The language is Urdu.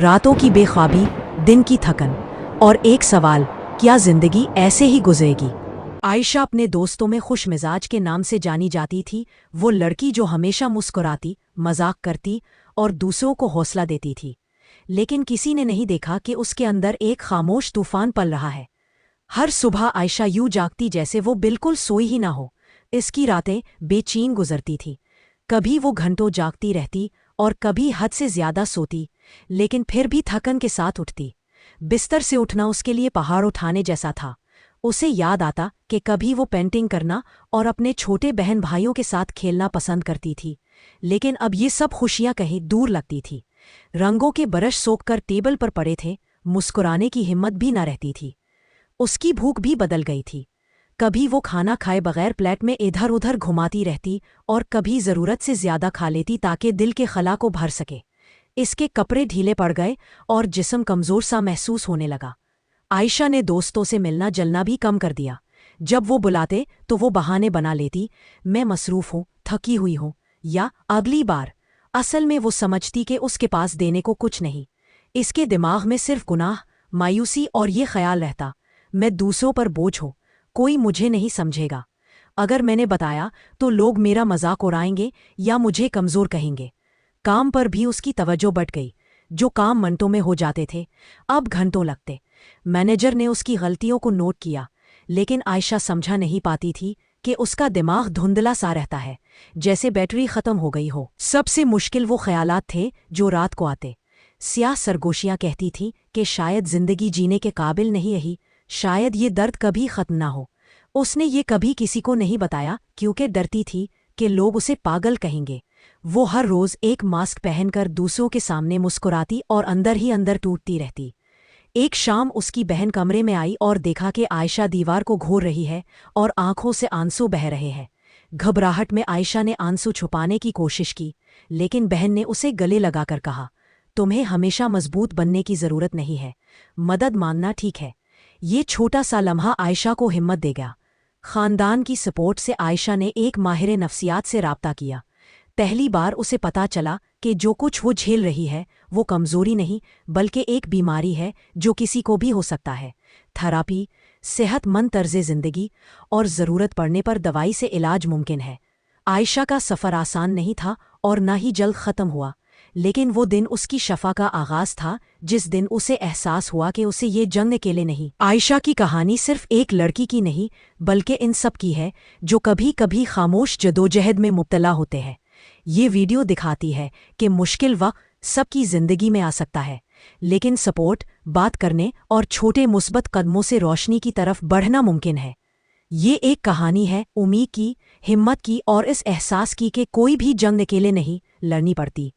راتوں کی بے خوابی، دن کی تھکن اور ایک سوال، کیا زندگی ایسے ہی گزرے گی؟ عائشہ اپنے دوستوں میں خوش مزاج کے نام سے جانی جاتی تھی، وہ لڑکی جو ہمیشہ مسکراتی، مذاق کرتی اور دوسروں کو حوصلہ دیتی تھی۔ لیکن کسی نے نہیں دیکھا کہ اس کے اندر ایک خاموش طوفان پل رہا ہے۔ ہر صبح عائشہ یوں جاگتی جیسے وہ بالکل سوئی ہی نہ ہو۔ اس کی راتیں بے چین گزرتی تھی، کبھی وہ گھنٹوں جاگتی رہتی اور کبھی حد سے زیادہ سوتی، لیکن پھر بھی تھکن کے ساتھ اٹھتی۔ بستر سے اٹھنا اس کے لیے پہاڑ اٹھانے جیسا تھا۔ اسے یاد آتا کہ کبھی وہ پینٹنگ کرنا اور اپنے چھوٹے بہن بھائیوں کے ساتھ کھیلنا پسند کرتی تھی، لیکن اب یہ سب خوشیاں کہیں دور لگتی تھی۔ رنگوں کے برش سوکھ کر ٹیبل پر پڑے تھے، مسکرانے کی ہمت بھی نہ رہتی تھی۔ اس کی بھوک بھی بدل گئی تھی، کبھی وہ کھانا کھائے بغیر پلیٹ میں ادھر ادھر گھماتی رہتی اور کبھی ضرورت سے زیادہ کھا لیتی تاکہ دل کے خلا کو بھر سکے۔ اس کے کپڑے ڈھیلے پڑ گئے اور جسم کمزور سا محسوس ہونے لگا۔ عائشہ نے دوستوں سے ملنا جلنا بھی کم کر دیا۔ جب وہ بلاتے تو وہ بہانے بنا لیتی، میں مصروف ہوں، تھکی ہوئی ہوں، یا اگلی بار۔ اصل میں وہ سمجھتی کہ اس کے پاس دینے کو کچھ نہیں۔ اس کے دماغ میں صرف گناہ، مایوسی اور یہ خیال رہتا، میں دوسروں پر بوجھ ہوں، کوئی مجھے نہیں سمجھے گا۔ اگر میں نے بتایا تو لوگ میرا مذاق اڑائیں گے یا مجھے کمزور کہیں گے۔ کام پر بھی اس کی توجہ بٹ گئی، جو کام منٹوں میں ہو جاتے تھے اب گھنٹوں لگتے۔ مینیجر نے اس کی غلطیوں کو نوٹ کیا، لیکن عائشہ سمجھا نہیں پاتی تھی کہ اس کا دماغ دھندلا سا رہتا ہے، جیسے بیٹری ختم ہو گئی ہو۔ سب سے مشکل وہ خیالات تھے جو رات کو آتے۔ سیاہ سرگوشیاں کہتی تھیں کہ شاید زندگی جینے کے قابل نہیں رہی، شاید یہ درد کبھی ختم نہ ہو۔ اس نے یہ کبھی کسی کو نہیں بتایا کیونکہ ڈرتی تھی کہ لوگ اسے پاگل کہیں گے۔ وہ ہر روز ایک ماسک پہن کر دوسروں کے سامنے مسکراتی اور اندر ہی اندر ٹوٹتی رہتی۔ ایک شام اس کی بہن کمرے میں آئی اور دیکھا کہ عائشہ دیوار کو گھور رہی ہے اور آنکھوں سے آنسو بہہ رہے ہیں۔ گھبراہٹ میں عائشہ نے آنسو چھپانے کی کوشش کی، لیکن بہن نے اسے گلے لگا کر کہا، تمہیں ہمیشہ مضبوط بننے کی ضرورت نہیں ہے، مدد مانگنا ٹھیک ہے۔ یہ چھوٹا سا لمحہ عائشہ کو ہمت دے گیا۔ خاندان کی سپورٹ سے عائشہ نے ایک ماہر نفسیات سے رابطہ کیا۔ پہلی بار اسے پتا چلا کہ جو کچھ وہ جھیل رہی ہے وہ کمزوری نہیں بلکہ ایک بیماری ہے جو کسی کو بھی ہو سکتا ہے۔ تھراپی، صحت مند طرز زندگی اور ضرورت پڑنے پر دوائی سے علاج ممکن ہے۔ عائشہ کا سفر آسان نہیں تھا اور نہ ہی جلد ختم ہوا، لیکن وہ دن اس کی شفا کا آغاز تھا جس دن اسے احساس ہوا کہ اسے یہ جنگ اکیلے نہیں۔ عائشہ کی کہانی صرف ایک لڑکی کی نہیں بلکہ ان سب کی ہے جو کبھی کبھی خاموش جدوجہد میں مبتلا ہوتے ہیں۔ یہ ویڈیو دکھاتی ہے کہ مشکل وقت سب کی زندگی میں آ سکتا ہے، لیکن سپورٹ، بات کرنے اور چھوٹے مثبت قدموں سے روشنی کی طرف بڑھنا ممکن ہے۔ یہ ایک کہانی ہے امید کی، ہمت کی اور اس احساس کی کہ کوئی بھی جنگ اکیلے نہیں لڑنی پڑتی۔